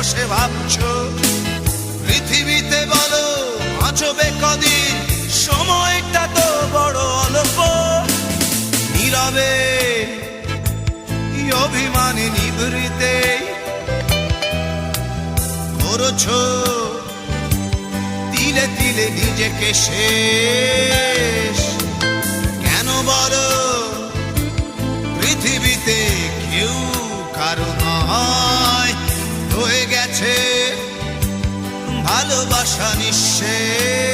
বসে ভাবছো পৃথিবীতে বলো বাঁচবে কদিন, সময়টা তো বড় অল্প। নীরবে অভিমানে নিভৃতে করছো তিলে তিলে নিজেকে শেষ। কেন বলো পৃথিবীতে কেউ কারো নয়, হয়ে গেছে ভালোবাসা নিঃশেষ।